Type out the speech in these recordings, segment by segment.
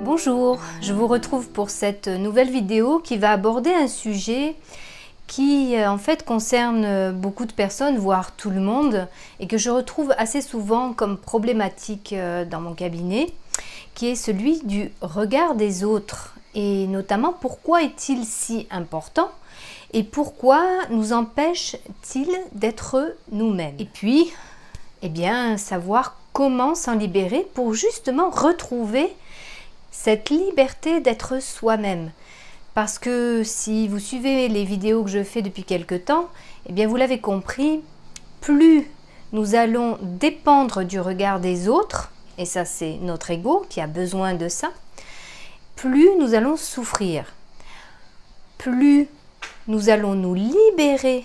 Bonjour, je vous retrouve pour cette nouvelle vidéo qui va aborder un sujet qui en fait concerne beaucoup de personnes, voire tout le monde, et que je retrouve assez souvent comme problématique dans mon cabinet, qui est celui du regard des autres, et notamment pourquoi est-il si important et pourquoi nous empêche-t-il d'être nous-mêmes. Et puis, eh bien, savoir comment s'en libérer pour justement retrouver cette liberté d'être soi-même. Parce que si vous suivez les vidéos que je fais depuis quelque temps, eh bien vous l'avez compris, plus nous allons dépendre du regard des autres, et ça c'est notre ego qui a besoin de ça, plus nous allons souffrir. Plus nous allons nous libérer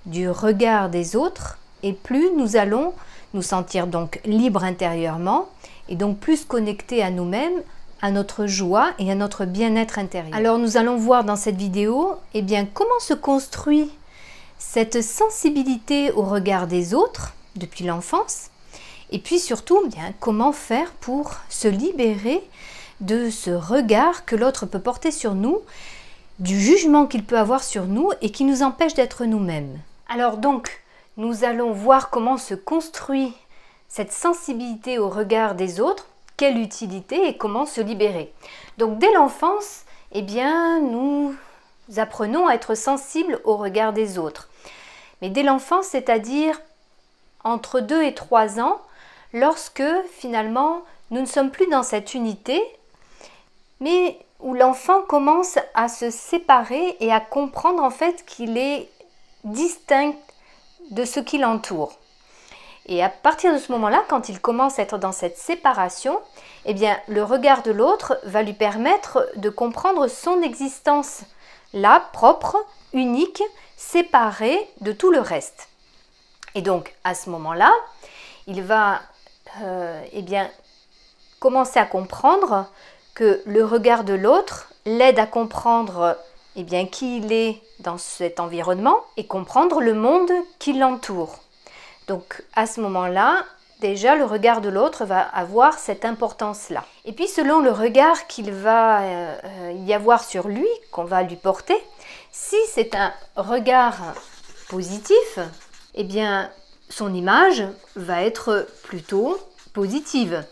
du regard des autres, et plus nous allons nous sentir donc libres intérieurement, et donc plus connectés à nous-mêmes, à notre joie et à notre bien-être intérieur. Alors nous allons voir dans cette vidéo eh bien, comment se construit cette sensibilité au regard des autres depuis l'enfance et puis surtout eh bien, comment faire pour se libérer de ce regard que l'autre peut porter sur nous, du jugement qu'il peut avoir sur nous et qui nous empêche d'être nous-mêmes. Alors donc nous allons voir comment se construit cette sensibilité au regard des autres, quelle utilité et comment se libérer. Donc dès l'enfance, eh bien, nous apprenons à être sensibles au regard des autres. Mais dès l'enfance, c'est-à-dire entre 2 et 3 ans, lorsque finalement nous ne sommes plus dans cette unité, mais où l'enfant commence à se séparer et à comprendre en fait qu'il est distinct de ce qui l'entoure. Et à partir de ce moment-là, quand il commence à être dans cette séparation, eh bien, le regard de l'autre va lui permettre de comprendre son existence, là, propre, unique, séparée de tout le reste. Et donc, à ce moment-là, il va eh bien, commencer à comprendre que le regard de l'autre l'aide à comprendre eh bien, qui il est dans cet environnement et comprendre le monde qui l'entoure. Donc à ce moment-là, déjà le regard de l'autre va avoir cette importance-là. Et puis selon le regard qu'il va y avoir sur lui, qu'on va lui porter, si c'est un regard positif, eh bien son image va être plutôt positive.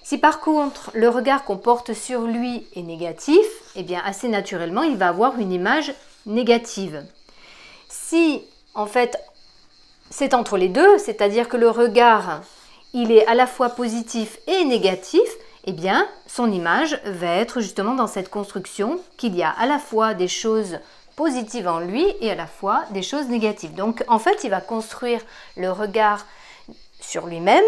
Si par contre le regard qu'on porte sur lui est négatif, eh bien assez naturellement il va avoir une image négative. Si en fait c'est entre les deux, c'est-à-dire que le regard, il est à la fois positif et négatif, eh bien, son image va être justement dans cette construction qu'il y a à la fois des choses positives en lui et à la fois des choses négatives. Donc, en fait, il va construire le regard sur lui-même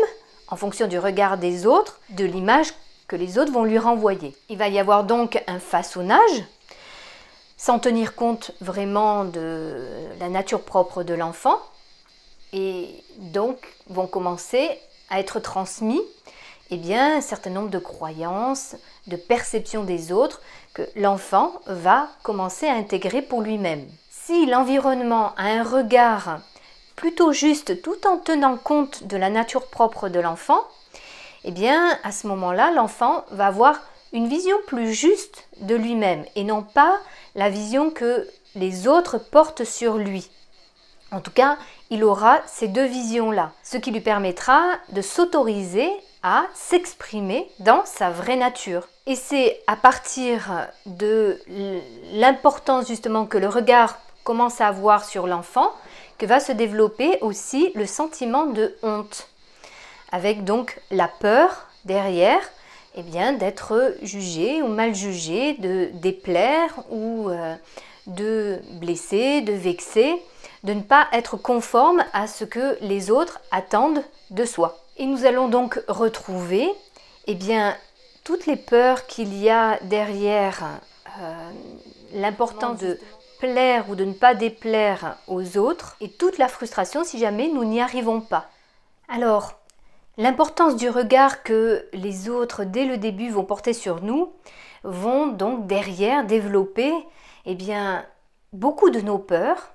en fonction du regard des autres, de l'image que les autres vont lui renvoyer. Il va y avoir donc un façonnage, sans tenir compte vraiment de la nature propre de l'enfant, et donc vont commencer à être transmis eh bien, un certain nombre de croyances, de perceptions des autres que l'enfant va commencer à intégrer pour lui-même. Si l'environnement a un regard plutôt juste tout en tenant compte de la nature propre de l'enfant, eh bien à ce moment-là, l'enfant va avoir une vision plus juste de lui-même et non pas la vision que les autres portent sur lui. En tout cas, il aura ces deux visions-là, ce qui lui permettra de s'autoriser à s'exprimer dans sa vraie nature. Et c'est à partir de l'importance justement que le regard commence à avoir sur l'enfant que va se développer aussi le sentiment de honte, avec donc la peur derrière eh bien, d'être jugé ou mal jugé, de déplaire ou de blesser, de vexer, de ne pas être conforme à ce que les autres attendent de soi. Et nous allons donc retrouver eh bien, toutes les peurs qu'il y a derrière l'importance de plaire ou de ne pas déplaire aux autres et toute la frustration si jamais nous n'y arrivons pas. Alors, l'importance du regard que les autres dès le début vont porter sur nous vont donc derrière développer eh bien, beaucoup de nos peurs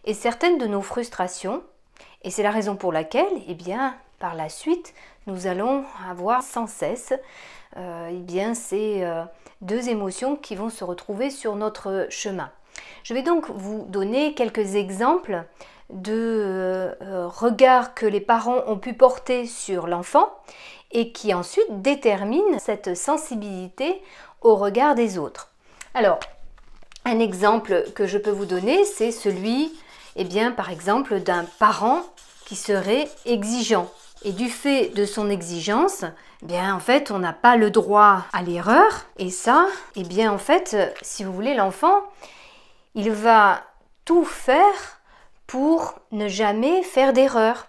et certaines de nos frustrations, et c'est la raison pour laquelle, eh bien, par la suite, nous allons avoir sans cesse eh bien, ces deux émotions qui vont se retrouver sur notre chemin. Je vais donc vous donner quelques exemples de regards que les parents ont pu porter sur l'enfant et qui ensuite déterminent cette sensibilité au regard des autres. Alors, un exemple que je peux vous donner, c'est celui, eh bien, par exemple, d'un parent qui serait exigeant. Et du fait de son exigence, eh bien, en fait, on n'a pas le droit à l'erreur. Et ça, eh bien, en fait, si vous voulez, l'enfant, il va tout faire pour ne jamais faire d'erreur.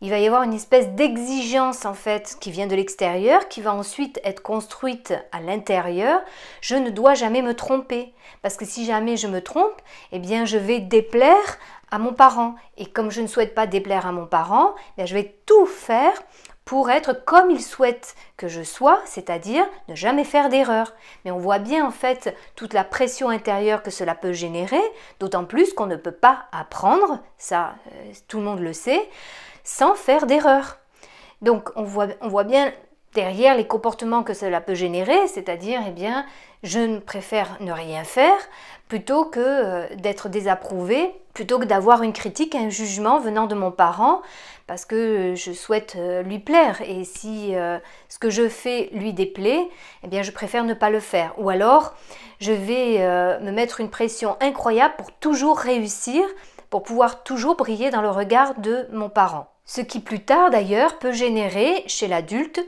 Il va y avoir une espèce d'exigence en fait qui vient de l'extérieur, qui va ensuite être construite à l'intérieur. Je ne dois jamais me tromper, parce que si jamais je me trompe, eh bien je vais déplaire à mon parent. Et comme je ne souhaite pas déplaire à mon parent, eh bien, je vais tout faire pour être comme il souhaite que je sois, c'est-à-dire ne jamais faire d'erreur. Mais on voit bien en fait toute la pression intérieure que cela peut générer, d'autant plus qu'on ne peut pas apprendre, ça tout le monde le sait, sans faire d'erreur. Donc on voit bien derrière les comportements que cela peut générer, c'est-à-dire eh bien je préfère ne rien faire plutôt que d'être désapprouvé, plutôt que d'avoir une critique, un jugement venant de mon parent parce que je souhaite lui plaire et si ce que je fais lui déplaît, eh bien je préfère ne pas le faire. Ou alors je vais me mettre une pression incroyable pour toujours réussir, pour pouvoir toujours briller dans le regard de mon parent. Ce qui plus tard d'ailleurs peut générer chez l'adulte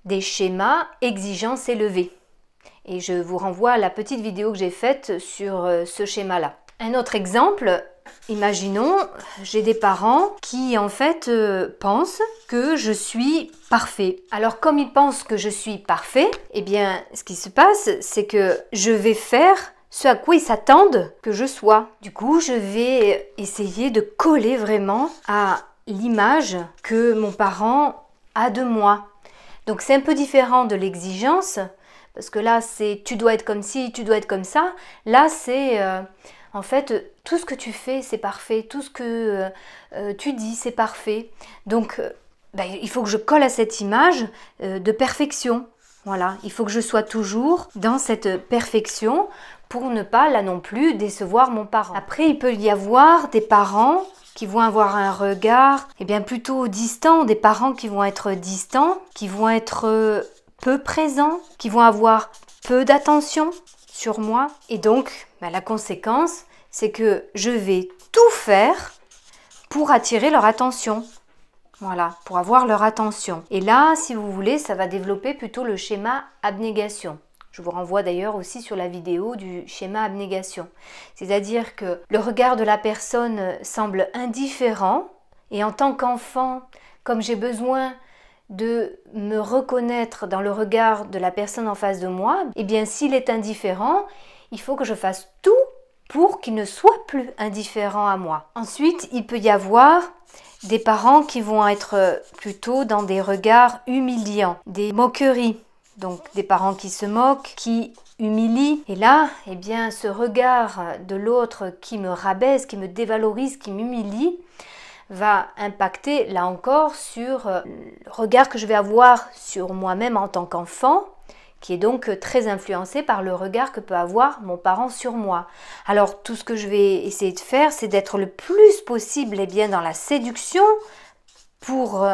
des schémas exigences élevées. Et je vous renvoie à la petite vidéo que j'ai faite sur ce schéma-là. Un autre exemple, imaginons, j'ai des parents qui en fait pensent que je suis parfait. Alors comme ils pensent que je suis parfait, eh bien ce qui se passe, c'est que je vais faire ce à quoi ils s'attendent que je sois. Du coup, je vais essayer de coller vraiment à l'image que mon parent a de moi. Donc c'est un peu différent de l'exigence, parce que là c'est tu dois être comme ci, tu dois être comme ça. Là c'est en fait tout ce que tu fais c'est parfait, tout ce que tu dis c'est parfait. Donc il faut que je colle à cette image de perfection. Voilà, il faut que je sois toujours dans cette perfection pour ne pas là non plus décevoir mon parent. Après il peut y avoir des parents qui vont avoir un regard plutôt distant, des parents qui vont être distants, qui vont être peu présents, qui vont avoir peu d'attention sur moi. Et donc, la conséquence, c'est que je vais tout faire pour attirer leur attention. Voilà, pour avoir leur attention. Et là, si vous voulez, ça va développer plutôt le schéma abnégation. Je vous renvoie d'ailleurs aussi sur la vidéo du schéma abnégation. C'est-à-dire que le regard de la personne semble indifférent et en tant qu'enfant, comme j'ai besoin de me reconnaître dans le regard de la personne en face de moi, eh bien s'il est indifférent, il faut que je fasse tout pour qu'il ne soit plus indifférent à moi. Ensuite, il peut y avoir des parents qui vont être plutôt dans des regards humiliants, des moqueries. Donc des parents qui se moquent, qui humilient. Et là, eh bien, ce regard de l'autre qui me rabaisse, qui me dévalorise, qui m'humilie, va impacter là encore sur le regard que je vais avoir sur moi-même en tant qu'enfant, qui est donc très influencé par le regard que peut avoir mon parent sur moi. Alors tout ce que je vais essayer de faire, c'est d'être le plus possible dans la séduction pour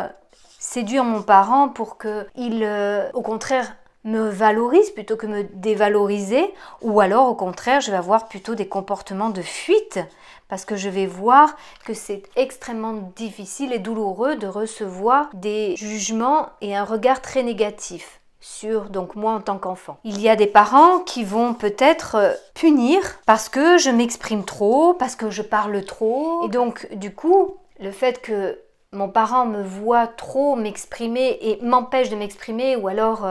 séduire mon parent pour qu'il, au contraire, me valorise plutôt que me dévaloriser, ou alors au contraire, je vais avoir plutôt des comportements de fuite parce que je vais voir que c'est extrêmement difficile et douloureux de recevoir des jugements et un regard très négatif sur donc moi en tant qu'enfant. Il y a des parents qui vont peut-être punir parce que je m'exprime trop, parce que je parle trop, et donc du coup, le fait que mon parent me voit trop m'exprimer et m'empêche de m'exprimer ou alors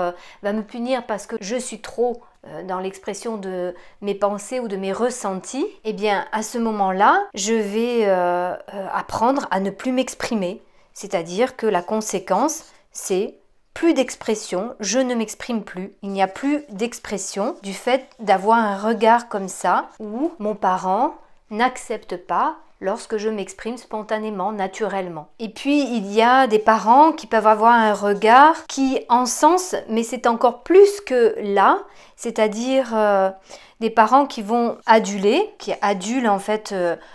va me punir parce que je suis trop dans l'expression de mes pensées ou de mes ressentis, eh bien à ce moment-là, je vais apprendre à ne plus m'exprimer. C'est-à-dire que la conséquence, c'est plus d'expression, je ne m'exprime plus. Il n'y a plus d'expression du fait d'avoir un regard comme ça où mon parent n'accepte pas lorsque je m'exprime spontanément, naturellement. Et puis il y a des parents qui peuvent avoir un regard qui encense, mais c'est encore plus que là, c'est-à-dire des parents qui vont aduler, qui adulent en fait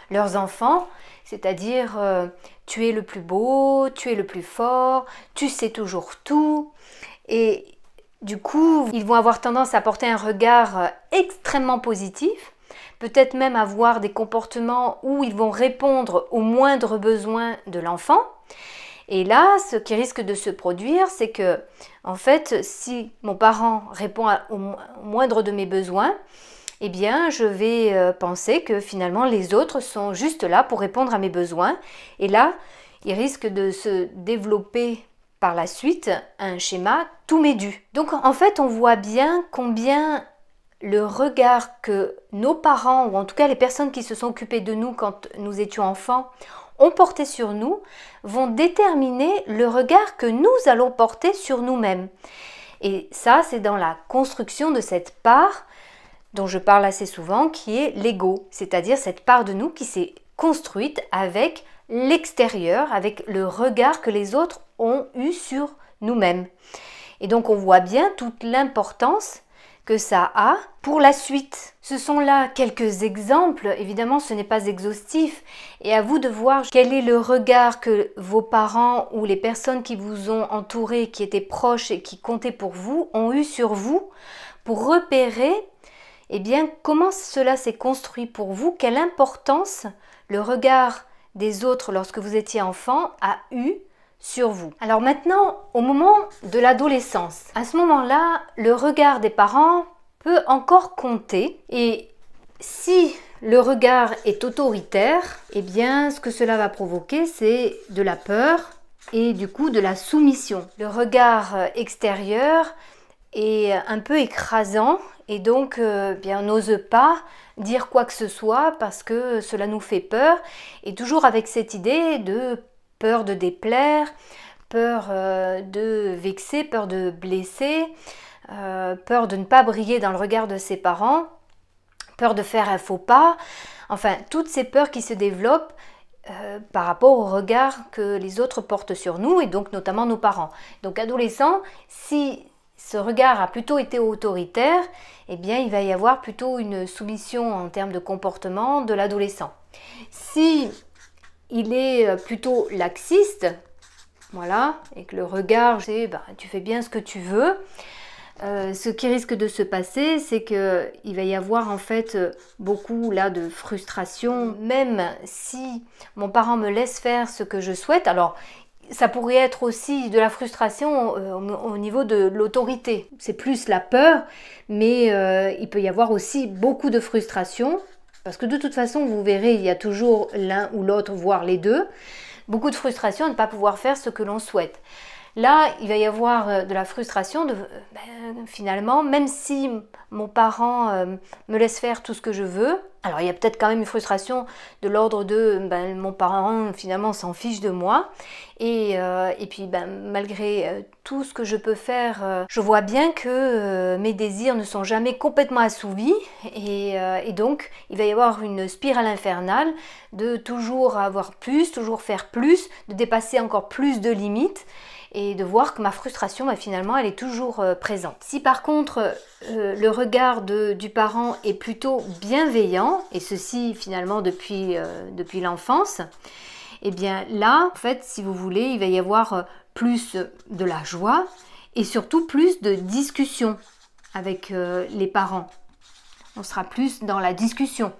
leurs enfants, c'est-à-dire tu es le plus beau, tu es le plus fort, tu sais toujours tout. Et du coup, ils vont avoir tendance à porter un regard extrêmement positif, peut-être même avoir des comportements où ils vont répondre aux moindres besoins de l'enfant. Et là, ce qui risque de se produire, c'est que, en fait, si mon parent répond au moindre de mes besoins, eh bien, je vais penser que finalement, les autres sont juste là pour répondre à mes besoins. Et là, il risque de se développer par la suite un schéma « tout m'est dû ». Donc, en fait, on voit bien combien le regard que nos parents, ou en tout cas les personnes qui se sont occupées de nous quand nous étions enfants, ont porté sur nous, vont déterminer le regard que nous allons porter sur nous-mêmes. Et ça, c'est dans la construction de cette part dont je parle assez souvent, qui est l'ego, c'est-à-dire cette part de nous qui s'est construite avec l'extérieur, avec le regard que les autres ont eu sur nous-mêmes. Et donc on voit bien toute l'importance que ça a pour la suite. Ce sont là quelques exemples, évidemment ce n'est pas exhaustif, et à vous de voir quel est le regard que vos parents ou les personnes qui vous ont entouré, qui étaient proches et qui comptaient pour vous, ont eu sur vous, pour repérer eh bien, comment cela s'est construit pour vous, quelle importance le regard des autres lorsque vous étiez enfant a eu sur vous. Alors maintenant, au moment de l'adolescence, à ce moment-là, le regard des parents peut encore compter et si le regard est autoritaire, eh bien, ce que cela va provoquer, c'est de la peur et du coup de la soumission. Le regard extérieur est un peu écrasant et donc bien, on n'ose pas dire quoi que ce soit parce que cela nous fait peur et toujours avec cette idée de peur de déplaire, peur de vexer, peur de blesser, peur de ne pas briller dans le regard de ses parents, peur de faire un faux pas, enfin toutes ces peurs qui se développent par rapport au regard que les autres portent sur nous et donc notamment nos parents. Donc adolescent, si ce regard a plutôt été autoritaire, eh bien il va y avoir plutôt une soumission en termes de comportement de l'adolescent. Si il est plutôt laxiste, voilà, et que le regard c'est tu fais bien ce que tu veux, ce qui risque de se passer, c'est qu'il va y avoir en fait beaucoup là de frustration, même si mon parent me laisse faire ce que je souhaite. Alors ça pourrait être aussi de la frustration au niveau de l'autorité. C'est plus la peur, mais il peut y avoir aussi beaucoup de frustration, parce que de toute façon, vous verrez, il y a toujours l'un ou l'autre, voire les deux. Beaucoup de frustration à ne pas pouvoir faire ce que l'on souhaite. Là, il va y avoir de la frustration finalement, même si mon parent me laisse faire tout ce que je veux, alors il y a peut-être quand même une frustration de l'ordre de mon parent finalement s'en fiche de moi et puis malgré tout ce que je peux faire, je vois bien que mes désirs ne sont jamais complètement assouvis et donc il va y avoir une spirale infernale de toujours avoir plus, toujours faire plus, de dépasser encore plus de limites et de voir que ma frustration, finalement, elle est toujours présente. Si par contre, le regard du parent est plutôt bienveillant, et ceci finalement depuis l'enfance, eh bien là, en fait, si vous voulez, il va y avoir plus de la joie et surtout plus de discussion avec les parents. On sera plus dans la discussion.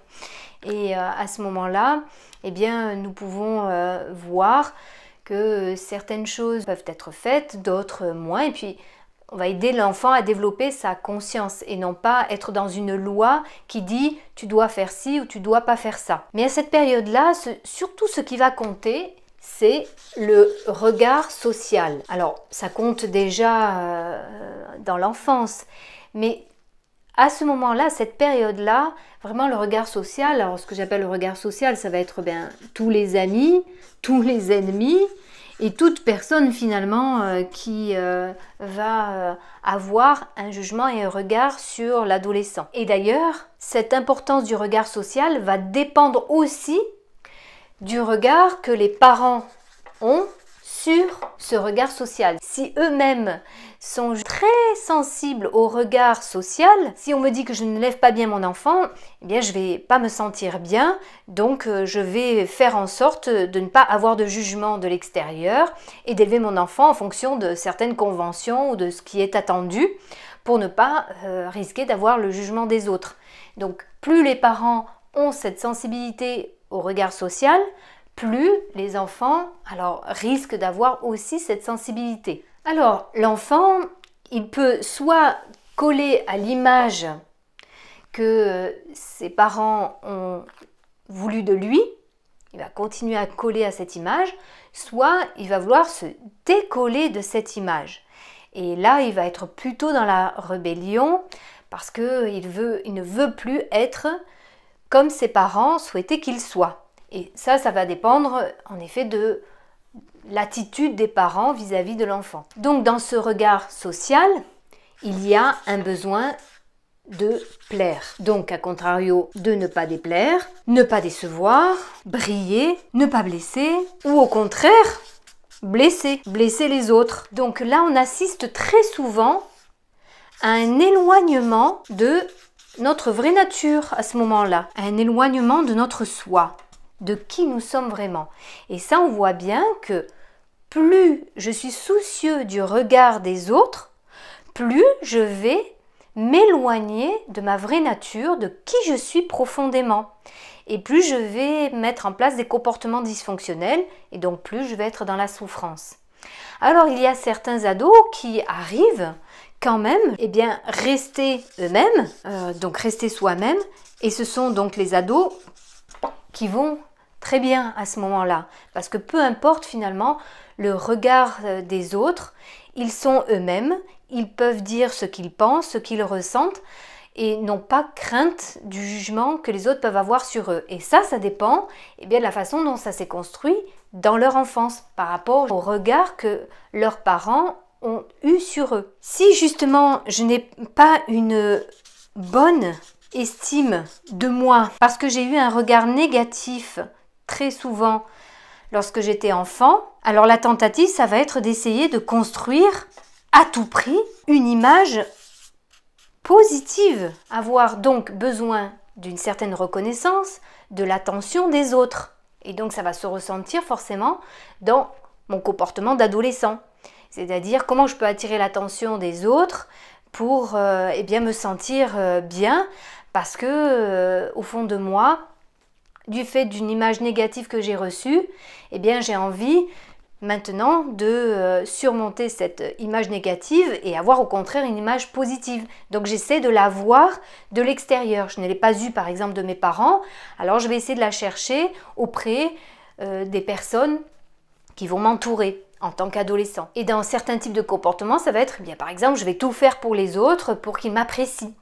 Et à ce moment-là, eh bien, nous pouvons voir que certaines choses peuvent être faites, d'autres moins, et puis on va aider l'enfant à développer sa conscience et non pas être dans une loi qui dit tu dois faire ci ou tu dois pas faire ça. Mais à cette période-là, surtout ce qui va compter, c'est le regard social. Alors ça compte déjà dans l'enfance, mais à ce moment-là, cette période-là, vraiment le regard social, alors ce que j'appelle le regard social, ça va être tous les amis, tous les ennemis et toute personne finalement qui va avoir un jugement et un regard sur l'adolescent. Et d'ailleurs, cette importance du regard social va dépendre aussi du regard que les parents ont sur ce regard social. Si eux-mêmes sont très sensibles au regard social, si on me dit que je ne lève pas bien mon enfant, eh bien je vais pas me sentir bien, donc je vais faire en sorte de ne pas avoir de jugement de l'extérieur et d'élever mon enfant en fonction de certaines conventions ou de ce qui est attendu pour ne pas risquer d'avoir le jugement des autres. Donc plus les parents ont cette sensibilité au regard social, plus les enfants risquent d'avoir aussi cette sensibilité. Alors l'enfant, il peut soit coller à l'image que ses parents ont voulu de lui, il va continuer à coller à cette image, soit il va vouloir se décoller de cette image. Et là, il va être plutôt dans la rébellion parce qu'il ne veut plus être comme ses parents souhaitaient qu'il soit. Et ça va dépendre en effet de l'attitude des parents vis-à-vis de l'enfant. Donc dans ce regard social, il y a un besoin de plaire. Donc à contrario de ne pas déplaire, ne pas décevoir, briller, ne pas blesser, ou au contraire, blesser les autres. Donc là on assiste très souvent à un éloignement de notre vraie nature à ce moment-là, à un éloignement de notre soi, de qui nous sommes vraiment. Et ça, on voit bien que plus je suis soucieux du regard des autres, plus je vais m'éloigner de ma vraie nature, de qui je suis profondément. Et plus je vais mettre en place des comportements dysfonctionnels, et donc plus je vais être dans la souffrance. Alors il y a certains ados qui arrivent quand même, rester eux-mêmes, donc rester soi-même, et ce sont donc les ados qui vont très bien à ce moment-là, parce que peu importe finalement le regard des autres, ils sont eux-mêmes, ils peuvent dire ce qu'ils pensent, ce qu'ils ressentent, et n'ont pas crainte du jugement que les autres peuvent avoir sur eux. Et ça dépend de la façon dont ça s'est construit dans leur enfance, par rapport au regard que leurs parents ont eu sur eux. Si justement je n'ai pas une bonne estime de moi, parce que j'ai eu un regard négatif très souvent lorsque j'étais enfant, alors la tentative, ça va être d'essayer de construire à tout prix une image positive. Avoir donc besoin d'une certaine reconnaissance, de l'attention des autres. Et donc ça va se ressentir forcément dans mon comportement d'adolescent. C'est-à-dire comment je peux attirer l'attention des autres pour me sentir bien, parce que au fond de moi, du fait d'une image négative que j'ai reçue, j'ai envie maintenant de surmonter cette image négative et avoir au contraire une image positive. Donc j'essaie de la voir de l'extérieur. Je ne l'ai pas eue par exemple de mes parents, alors je vais essayer de la chercher auprès des personnes qui vont m'entourer en tant qu'adolescent. Et dans certains types de comportements, ça va être, par exemple, je vais tout faire pour les autres pour qu'ils m'apprécient.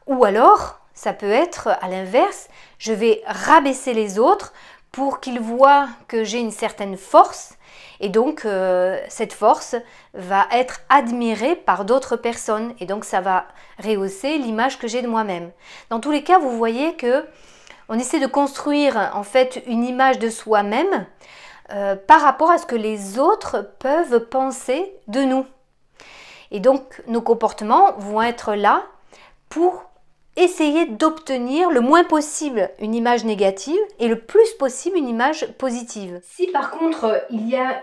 Ou alors, ça peut être à l'inverse, je vais rabaisser les autres pour qu'ils voient que j'ai une certaine force. Et donc, cette force va être admirée par d'autres personnes. Et donc, ça va rehausser l'image que j'ai de moi-même. Dans tous les cas, vous voyez que on essaie de construire en fait une image de soi-même par rapport à ce que les autres peuvent penser de nous. Et donc, nos comportements vont être là pour essayer d'obtenir le moins possible une image négative et le plus possible une image positive. Si par contre, il y a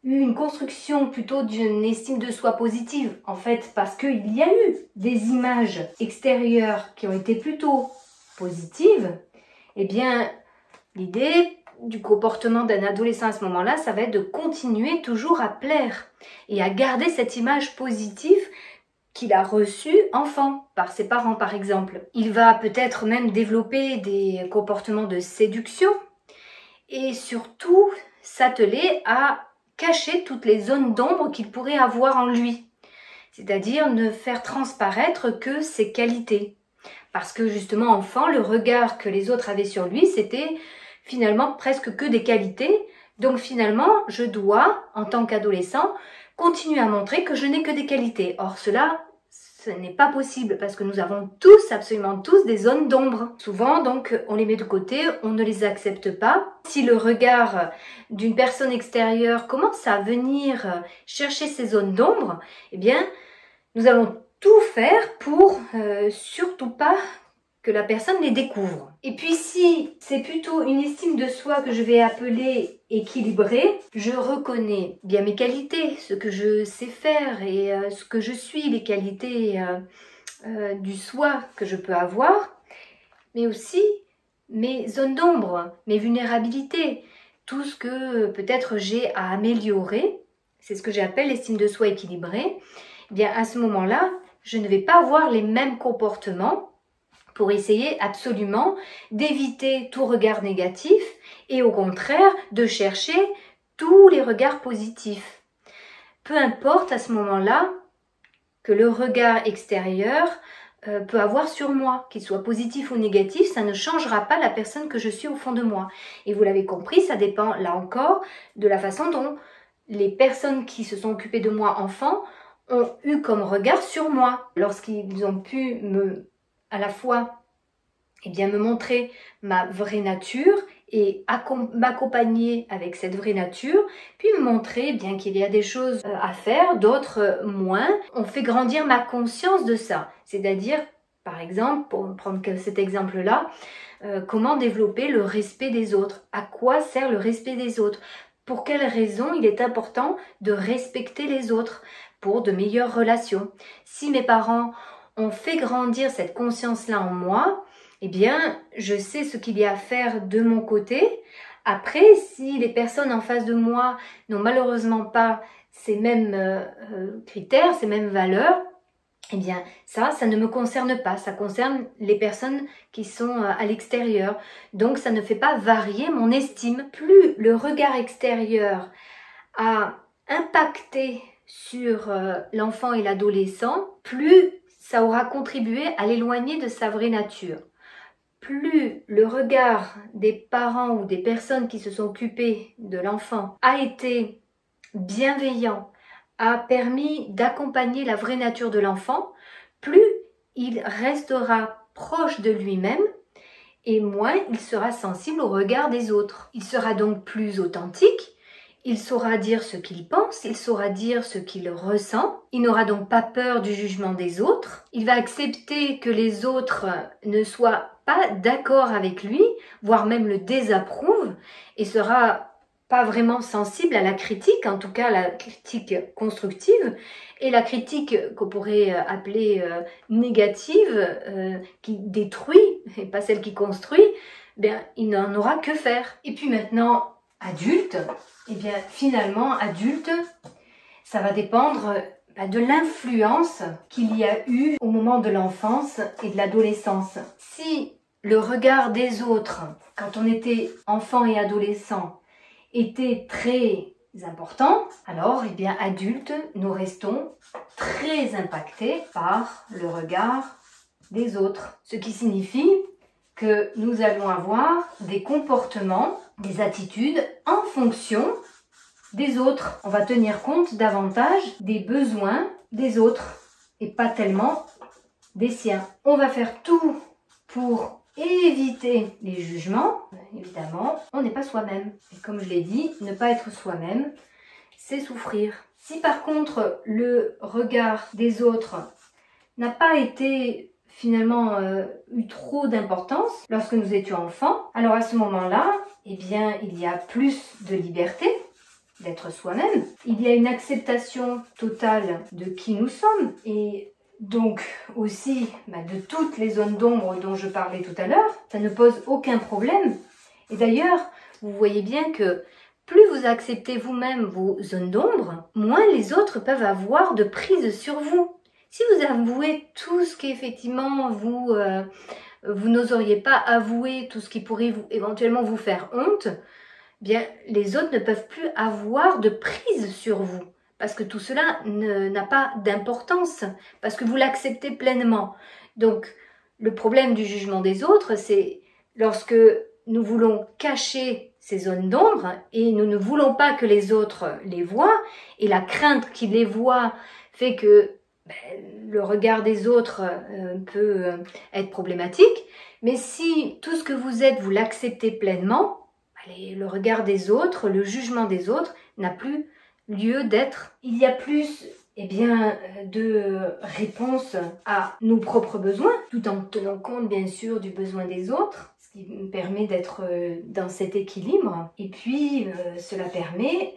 eu une construction plutôt d'une estime de soi positive, en fait, parce qu'il y a eu des images extérieures qui ont été plutôt positives, l'idée du comportement d'un adolescent à ce moment-là, ça va être de continuer toujours à plaire et à garder cette image positive qu'il a reçue enfant par ses parents par exemple. Il va peut-être même développer des comportements de séduction et surtout s'atteler à cacher toutes les zones d'ombre qu'il pourrait avoir en lui. C'est-à-dire ne faire transparaître que ses qualités. Parce que justement enfant, le regard que les autres avaient sur lui, c'était finalement presque que des qualités. Donc finalement, je dois, en tant qu'adolescent, continuer à montrer que je n'ai que des qualités. Or cela, Ce n'est pas possible parce que nous avons tous, absolument tous, des zones d'ombre. Souvent, donc, on les met de côté, on ne les accepte pas. Si le regard d'une personne extérieure commence à venir chercher ces zones d'ombre, eh bien, nous allons tout faire pour surtout pas que la personne les découvre. Et puis si c'est plutôt une estime de soi que je vais appeler équilibrée, je reconnais bien mes qualités, ce que je sais faire et ce que je suis, les qualités du soi que je peux avoir, mais aussi mes zones d'ombre, mes vulnérabilités, tout ce que peut-être j'ai à améliorer. C'est ce que j'appelle l'estime de soi équilibrée. Eh bien à ce moment-là, je ne vais pas avoir les mêmes comportements pour essayer absolument d'éviter tout regard négatif et au contraire de chercher tous les regards positifs. Peu importe à ce moment-là que le regard extérieur peut avoir sur moi, qu'il soit positif ou négatif, ça ne changera pas la personne que je suis au fond de moi. Et vous l'avez compris, ça dépend là encore de la façon dont les personnes qui se sont occupées de moi enfant ont eu comme regard sur moi. Lorsqu'ils ont pu à la fois me montrer ma vraie nature et m'accompagner avec cette vraie nature, puis me montrer bien qu'il y a des choses à faire, d'autres moins. On fait grandir ma conscience de ça. C'est-à-dire, par exemple, pour prendre cet exemple-là, comment développer le respect des autres. À quoi sert le respect des autres? Pour quelles raisons il est important de respecter les autres pour de meilleures relations? Si mes parents ont fait grandir cette conscience-là en moi, eh bien, je sais ce qu'il y a à faire de mon côté. Après, si les personnes en face de moi n'ont malheureusement pas ces mêmes critères, ces mêmes valeurs, eh bien, ça ne me concerne pas. Ça concerne les personnes qui sont à l'extérieur. Donc, ça ne fait pas varier mon estime. Plus le regard extérieur a impacté sur l'enfant et l'adolescent, plus ça aura contribué à l'éloigner de sa vraie nature. Plus le regard des parents ou des personnes qui se sont occupées de l'enfant a été bienveillant, a permis d'accompagner la vraie nature de l'enfant, plus il restera proche de lui-même et moins il sera sensible au regard des autres. Il sera donc plus authentique, il saura dire ce qu'il pense, il saura dire ce qu'il ressent, il n'aura donc pas peur du jugement des autres, il va accepter que les autres ne soient pas d'accord avec lui, voire même le désapprouvent, et sera pas vraiment sensible à la critique, en tout cas à la critique constructive, et la critique qu'on pourrait appeler négative, qui détruit, et pas celle qui construit, bien, il n'en aura que faire. Et puis maintenant, adulte, et bien finalement, adulte, ça va dépendre de l'influence qu'il y a eu au moment de l'enfance et de l'adolescence. Si le regard des autres, quand on était enfant et adolescent, était très important, alors, eh bien, adultes, nous restons très impactés par le regard des autres. Ce qui signifie que nous allons avoir des comportements, des attitudes en fonction des autres. On va tenir compte davantage des besoins des autres et pas tellement des siens. On va faire tout pour éviter les jugements. Évidemment, on n'est pas soi-même. Et comme je l'ai dit, ne pas être soi-même, c'est souffrir. Si par contre, le regard des autres n'a pas été finalement eu trop d'importance lorsque nous étions enfants, alors à ce moment-là, eh bien, il y a plus de liberté d'être soi-même. Il y a une acceptation totale de qui nous sommes et donc aussi de toutes les zones d'ombre dont je parlais tout à l'heure. Ça ne pose aucun problème. Et d'ailleurs, vous voyez bien que plus vous acceptez vous-même vos zones d'ombre, moins les autres peuvent avoir de prise sur vous. Si vous avouez tout ce qu'effectivement vous n'oseriez pas avouer, tout ce qui pourrait éventuellement vous faire honte, bien les autres ne peuvent plus avoir de prise sur vous. Parce que tout cela n'a pas d'importance, parce que vous l'acceptez pleinement. Donc, le problème du jugement des autres, c'est lorsque nous voulons cacher ces zones d'ombre et nous ne voulons pas que les autres les voient, et la crainte qu'ils les voient fait que le regard des autres peut être problématique. Mais si tout ce que vous êtes, vous l'acceptez pleinement, le regard des autres, le jugement des autres n'a plus lieu d'être. Il y a plus de réponses à nos propres besoins, tout en tenant compte bien sûr du besoin des autres, ce qui nous permet d'être dans cet équilibre. Et puis cela permet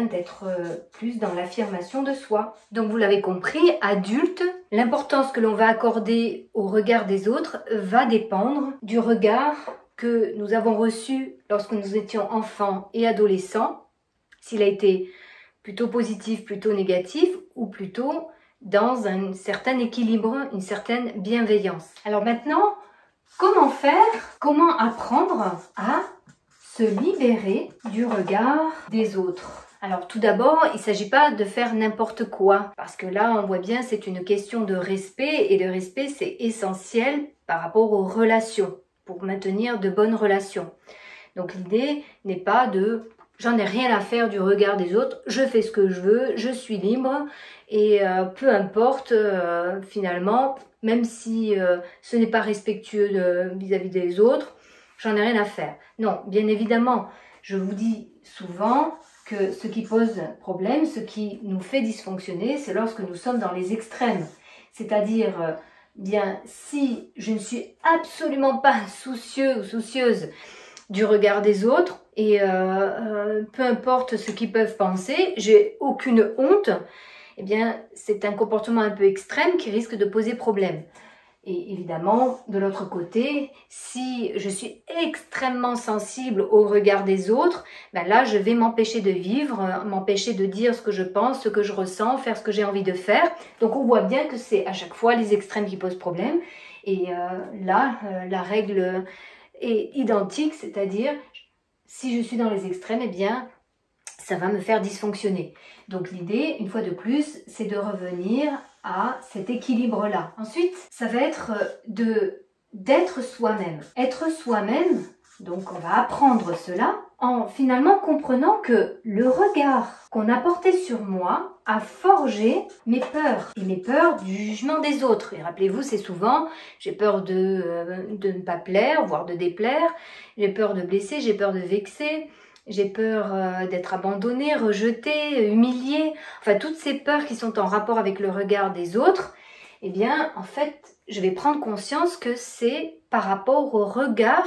d'être plus dans l'affirmation de soi. Donc vous l'avez compris, adulte, l'importance que l'on va accorder au regard des autres va dépendre du regard que nous avons reçu lorsque nous étions enfants et adolescents, s'il a été plutôt positif, plutôt négatif, ou plutôt dans un certain équilibre, une certaine bienveillance. Alors maintenant, comment faire? Comment apprendre à se libérer du regard des autres? Alors tout d'abord, il ne s'agit pas de faire n'importe quoi, parce que là, on voit bien, c'est une question de respect, et le respect, c'est essentiel par rapport aux relations, pour maintenir de bonnes relations. Donc l'idée n'est pas de « j'en ai rien à faire du regard des autres, je fais ce que je veux, je suis libre » et peu importe finalement, même si ce n'est pas respectueux vis-à-vis des autres, j'en ai rien à faire. Non, bien évidemment, je vous dis souvent que ce qui pose problème, ce qui nous fait dysfonctionner, c'est lorsque nous sommes dans les extrêmes. C'est-à-dire, si je ne suis absolument pas soucieux ou soucieuse du regard des autres, et peu importe ce qu'ils peuvent penser, j'ai aucune honte, c'est un comportement un peu extrême qui risque de poser problème. Et évidemment, de l'autre côté, si je suis extrêmement sensible au regard des autres, là, je vais m'empêcher de vivre, m'empêcher de dire ce que je pense, ce que je ressens, faire ce que j'ai envie de faire. Donc, on voit bien que c'est à chaque fois les extrêmes qui posent problème. Et là, la règle est identique, c'est-à-dire, si je suis dans les extrêmes, ça va me faire dysfonctionner. Donc, l'idée, une fois de plus, c'est de revenir à cet équilibre-là. Ensuite, ça va être d'être soi-même. Être soi-même, donc on va apprendre cela en finalement comprenant que le regard qu'on a porté sur moi a forgé mes peurs. Et mes peurs du jugement des autres. Et rappelez-vous, c'est souvent, j'ai peur de ne pas plaire, voire de déplaire, j'ai peur de blesser, j'ai peur de vexer, j'ai peur d'être abandonnée, rejetée, humiliée. Enfin, toutes ces peurs qui sont en rapport avec le regard des autres, en fait, je vais prendre conscience que c'est par rapport au regard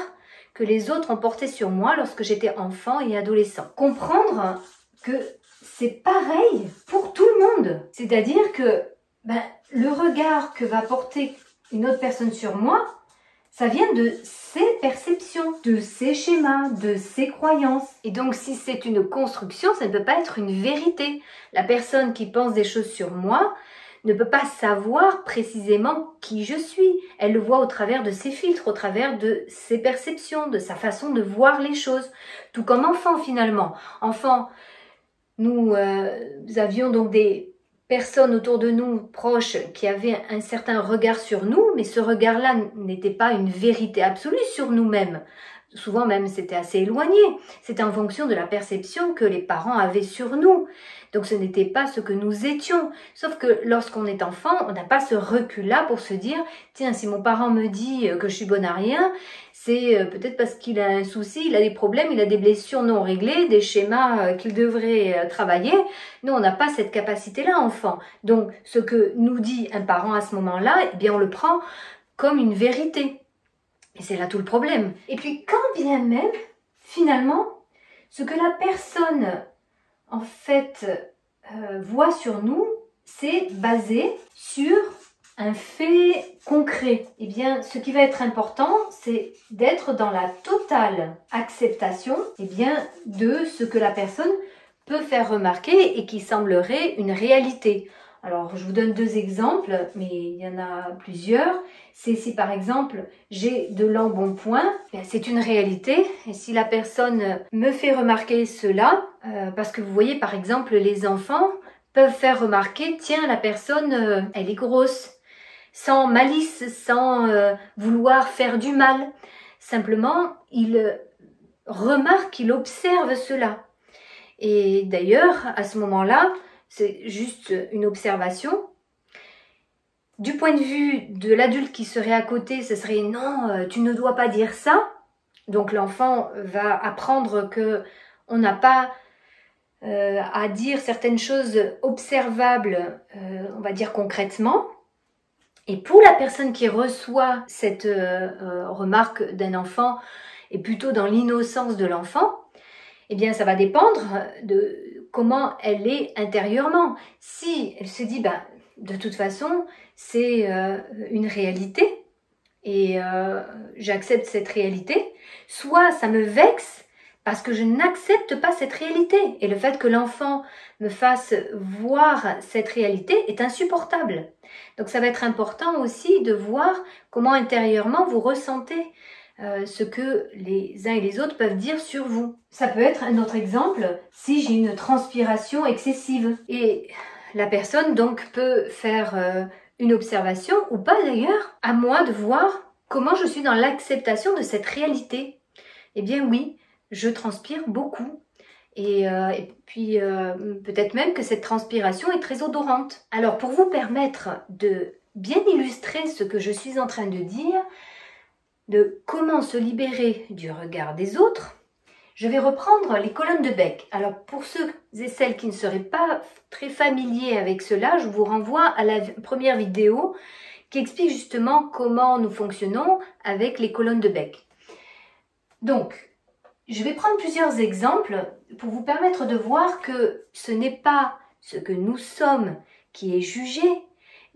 que les autres ont porté sur moi lorsque j'étais enfant et adolescent. Comprendre que c'est pareil pour tout le monde. C'est-à-dire que le regard que va porter une autre personne sur moi, ça vient de ses perceptions, de ses schémas, de ses croyances. Et donc, si c'est une construction, ça ne peut pas être une vérité. La personne qui pense des choses sur moi ne peut pas savoir précisément qui je suis. Elle le voit au travers de ses filtres, au travers de ses perceptions, de sa façon de voir les choses. Tout comme enfant, finalement. Enfant, nous avions donc des personnes autour de nous, proches, qui avaient un certain regard sur nous, mais ce regard-là n'était pas une vérité absolue sur nous-mêmes. Souvent même, c'était assez éloigné. C'était en fonction de la perception que les parents avaient sur nous. Donc, ce n'était pas ce que nous étions. Sauf que lorsqu'on est enfant, on n'a pas ce recul-là pour se dire « Tiens, si mon parent me dit que je suis bonne à rien, c'est peut-être parce qu'il a un souci, il a des problèmes, il a des blessures non réglées, des schémas qu'il devrait travailler. » Nous, on n'a pas cette capacité-là, enfant. Donc, ce que nous dit un parent à ce moment-là, on le prend comme une vérité. Et c'est là tout le problème. Et puis, quand bien même, finalement, ce que la personne, en fait, voit sur nous, c'est basé sur un fait concret. Ce qui va être important, c'est d'être dans la totale acceptation de ce que la personne peut faire remarquer et qui semblerait une réalité. Alors, je vous donne 2 exemples, mais il y en a plusieurs. C'est si par exemple, j'ai de l'embonpoint, c'est une réalité. Et si la personne me fait remarquer cela, parce que vous voyez par exemple, les enfants peuvent faire remarquer, tiens, la personne, elle est grosse, sans malice, sans vouloir faire du mal. Simplement, il remarque, il observe cela. Et d'ailleurs, à ce moment-là, c'est juste une observation. Du point de vue de l'adulte qui serait à côté, ce serait non, tu ne dois pas dire ça. Donc l'enfant va apprendre que on n'a pas à dire certaines choses observables, on va dire concrètement. Et pour la personne qui reçoit cette remarque d'un enfant, et plutôt dans l'innocence de l'enfant, eh bien ça va dépendre de comment elle est intérieurement. Si elle se dit, ben, de toute façon, c'est une réalité, et j'accepte cette réalité, soit ça me vexe parce que je n'accepte pas cette réalité. Et le fait que l'enfant me fasse voir cette réalité est insupportable. Donc ça va être important aussi de voir comment intérieurement vous ressentez ce que les uns et les autres peuvent dire sur vous. Ça peut être un autre exemple si j'ai une transpiration excessive. Et la personne donc peut faire une observation ou pas d'ailleurs, à moi de voir comment je suis dans l'acceptation de cette réalité. Eh bien oui, je transpire beaucoup. Et puis peut-être même que cette transpiration est très odorante. Alors pour vous permettre de bien illustrer ce que je suis en train de dire, de comment se libérer du regard des autres, je vais reprendre les colonnes de bec. Alors pour ceux et celles qui ne seraient pas très familiers avec cela, je vous renvoie à la première vidéo qui explique justement comment nous fonctionnons avec les colonnes de bec. Donc, je vais prendre plusieurs exemples pour vous permettre de voir que ce n'est pas ce que nous sommes qui est jugé,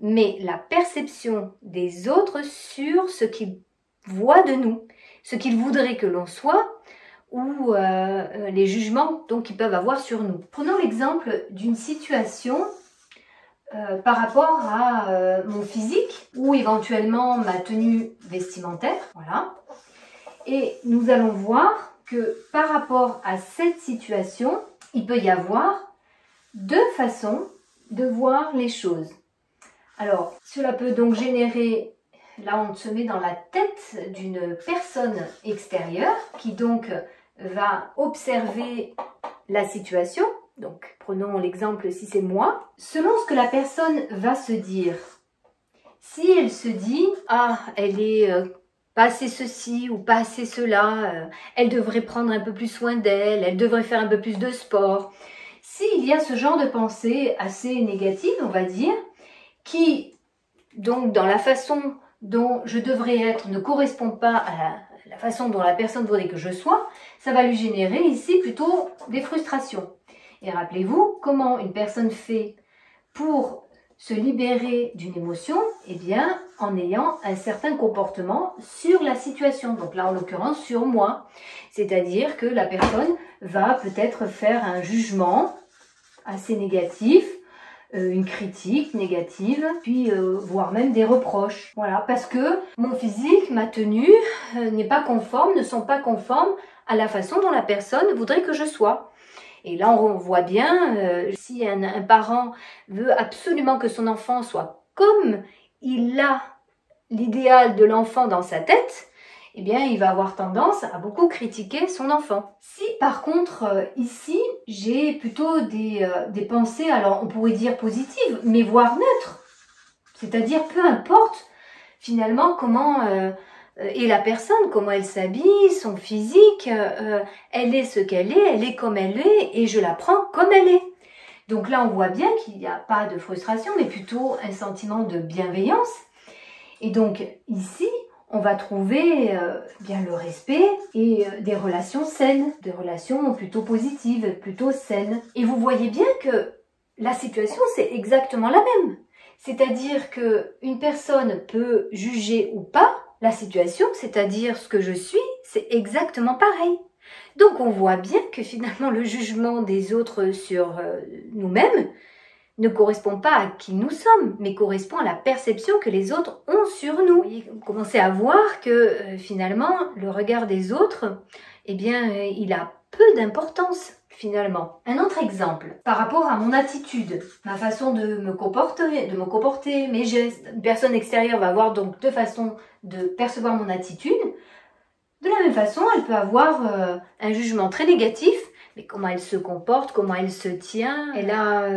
mais la perception des autres sur ce qu'ils voient de nous, ce qu'ils voudraient que l'on soit, ou les jugements donc qu'ils peuvent avoir sur nous. Prenons l'exemple d'une situation par rapport à mon physique ou éventuellement ma tenue vestimentaire, voilà. Et nous allons voir que par rapport à cette situation, il peut y avoir deux façons de voir les choses. Alors, cela peut donc générer, là on se met dans la tête d'une personne extérieure qui donc va observer la situation. Donc, prenons l'exemple si c'est moi. Selon ce que la personne va se dire, si elle se dit « Ah, elle est pas assez ceci ou pas assez cela, elle devrait prendre un peu plus soin d'elle, elle devrait faire un peu plus de sport », s'il y a ce genre de pensée assez négative, on va dire, qui, donc, dans la façon dont je devrais être, ne correspond pas à la façon dont la personne voudrait que je sois, ça va lui générer ici plutôt des frustrations. Et rappelez-vous, comment une personne fait pour se libérer d'une émotion? Eh bien, en ayant un certain comportement sur la situation. Donc là, en l'occurrence, sur moi. C'est-à-dire que la personne va peut-être faire un jugement assez négatif, une critique négative, puis voire même des reproches. Voilà, parce que mon physique, ma tenue n'est pas conforme, ne sont pas conformes à la façon dont la personne voudrait que je sois. Et là, on voit bien, si un parent veut absolument que son enfant soit comme il a l'idéal de l'enfant dans sa tête, eh bien, il va avoir tendance à beaucoup critiquer son enfant. Si par contre, ici, j'ai plutôt des pensées, alors on pourrait dire positives, mais voire neutres, c'est-à-dire peu importe finalement comment est la personne, comment elle s'habille, son physique, elle est ce qu'elle est, elle est comme elle est, et je la prends comme elle est. Donc là, on voit bien qu'il n'y a pas de frustration, mais plutôt un sentiment de bienveillance. Et donc ici, on va trouver bien le respect et des relations saines, des relations plutôt positives, plutôt saines. Et vous voyez bien que la situation, c'est exactement la même. C'est-à-dire qu'une personne peut juger ou pas la situation, c'est-à-dire ce que je suis, c'est exactement pareil. Donc on voit bien que finalement le jugement des autres sur nous-mêmes ne correspond pas à qui nous sommes, mais correspond à la perception que les autres ont sur nous. Vous commencez à voir que finalement le regard des autres, eh bien il a peu d'importance finalement. Un autre exemple, par rapport à mon attitude, ma façon de me comporter, mes gestes. Une personne extérieure va avoir donc deux façons de percevoir mon attitude. De la même façon, elle peut avoir un jugement très négatif, mais comment elle se comporte, comment elle se tient. Elle a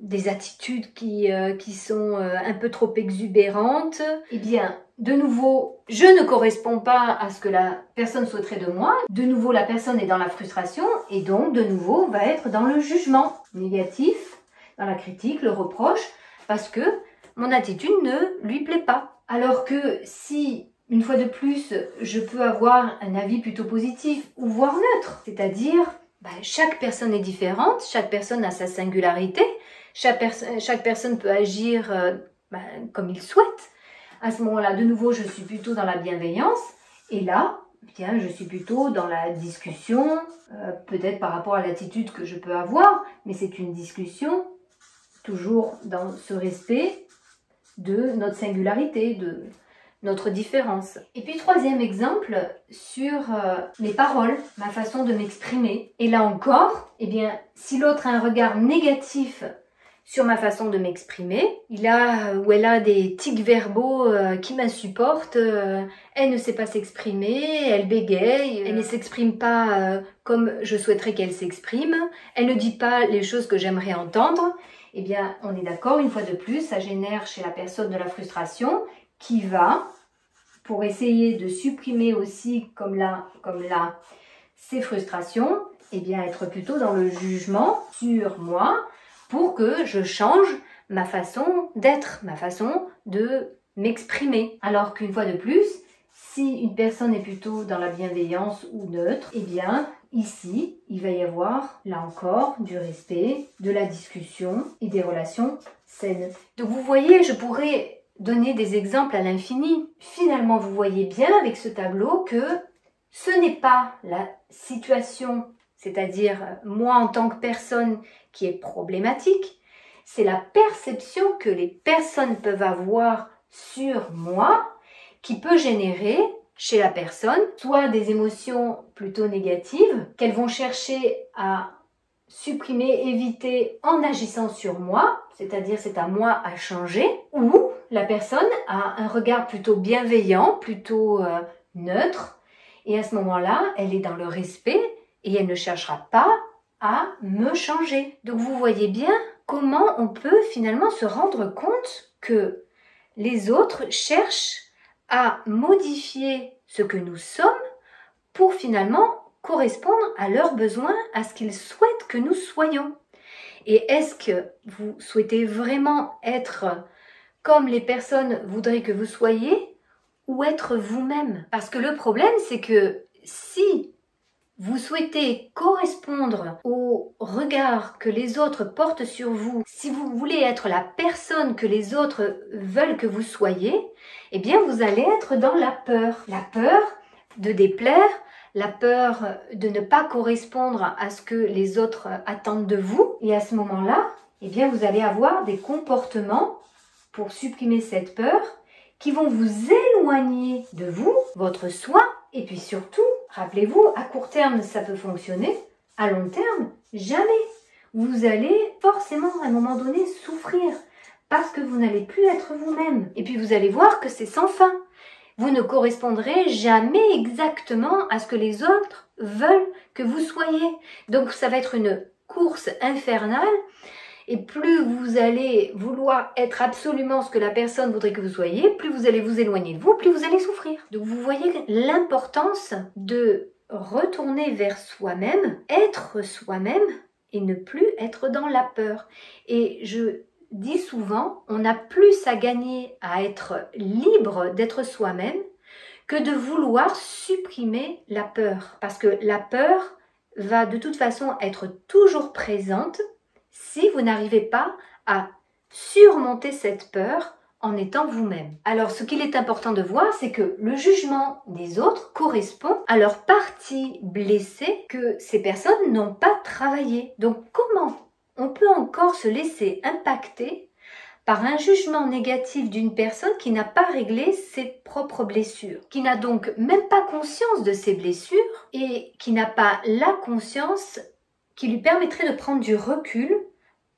des attitudes qui sont un peu trop exubérantes, eh bien, de nouveau, je ne corresponds pas à ce que la personne souhaiterait de moi. De nouveau, la personne est dans la frustration et donc, de nouveau, va être dans le jugement négatif, dans la critique, le reproche, parce que mon attitude ne lui plaît pas. Alors que si, une fois de plus, je peux avoir un avis plutôt positif ou voire neutre, c'est-à-dire chaque personne est différente, chaque personne a sa singularité, chaque personne peut agir comme il souhaite. À ce moment-là, de nouveau, je suis plutôt dans la bienveillance et là, bien, je suis plutôt dans la discussion, peut-être par rapport à l'attitude que je peux avoir, mais c'est une discussion toujours dans ce respect de notre singularité, de notre différence. Et puis troisième exemple, sur les paroles, ma façon de m'exprimer. Et là encore, eh bien, si l'autre a un regard négatif sur ma façon de m'exprimer, il a ou elle a des tics verbaux qui m'insupportent, elle ne sait pas s'exprimer, elle bégaye, elle ne s'exprime pas comme je souhaiterais qu'elle s'exprime, elle ne dit pas les choses que j'aimerais entendre, eh bien, on est d'accord, une fois de plus, ça génère chez la personne de la frustration qui va, pour essayer de supprimer aussi, comme là, ces frustrations, eh bien, être plutôt dans le jugement sur moi pour que je change ma façon d'être, ma façon de m'exprimer. Alors qu'une fois de plus, si une personne est plutôt dans la bienveillance ou neutre, eh bien, ici, il va y avoir, là encore, du respect, de la discussion et des relations saines. Donc vous voyez, je pourrais donner des exemples à l'infini. Finalement, vous voyez bien avec ce tableau que ce n'est pas la situation, c'est-à-dire moi en tant que personne qui est problématique, c'est la perception que les personnes peuvent avoir sur moi qui peut générer chez la personne soit des émotions plutôt négatives qu'elles vont chercher à supprimer, éviter en agissant sur moi, c'est-à-dire c'est à moi à changer, ou la personne a un regard plutôt bienveillant, plutôt neutre, et à ce moment-là, elle est dans le respect et elle ne cherchera pas à me changer. Donc vous voyez bien comment on peut finalement se rendre compte que les autres cherchent à modifier ce que nous sommes pour finalement correspondre à leurs besoins, à ce qu'ils souhaitent que nous soyons. Et est-ce que vous souhaitez vraiment être comme les personnes voudraient que vous soyez ou être vous-même? Parce que le problème, c'est que si vous souhaitez correspondre au regard que les autres portent sur vous, si vous voulez être la personne que les autres veulent que vous soyez, eh bien vous allez être dans la peur. La peur de déplaire, la peur de ne pas correspondre à ce que les autres attendent de vous. Et à ce moment-là, eh bien vous allez avoir des comportements pour supprimer cette peur qui vont vous éloigner de vous, votre soi, et puis surtout, rappelez-vous, à court terme, ça peut fonctionner, à long terme, jamais. Vous allez forcément, à un moment donné, souffrir parce que vous n'allez plus être vous-même. Et puis, vous allez voir que c'est sans fin. Vous ne correspondrez jamais exactement à ce que les autres veulent que vous soyez. Donc, ça va être une course infernale. Et plus vous allez vouloir être absolument ce que la personne voudrait que vous soyez, plus vous allez vous éloigner de vous, plus vous allez souffrir. Donc vous voyez l'importance de retourner vers soi-même, être soi-même et ne plus être dans la peur. Et je dis souvent, on a plus à gagner à être libre d'être soi-même que de vouloir supprimer la peur. Parce que la peur va de toute façon être toujours présente si vous n'arrivez pas à surmonter cette peur en étant vous-même. Alors, ce qu'il est important de voir, c'est que le jugement des autres correspond à leur partie blessée que ces personnes n'ont pas travaillé. Donc, comment on peut encore se laisser impacter par un jugement négatif d'une personne qui n'a pas réglé ses propres blessures, qui n'a donc même pas conscience de ses blessures et qui n'a pas la conscience qui lui permettrait de prendre du recul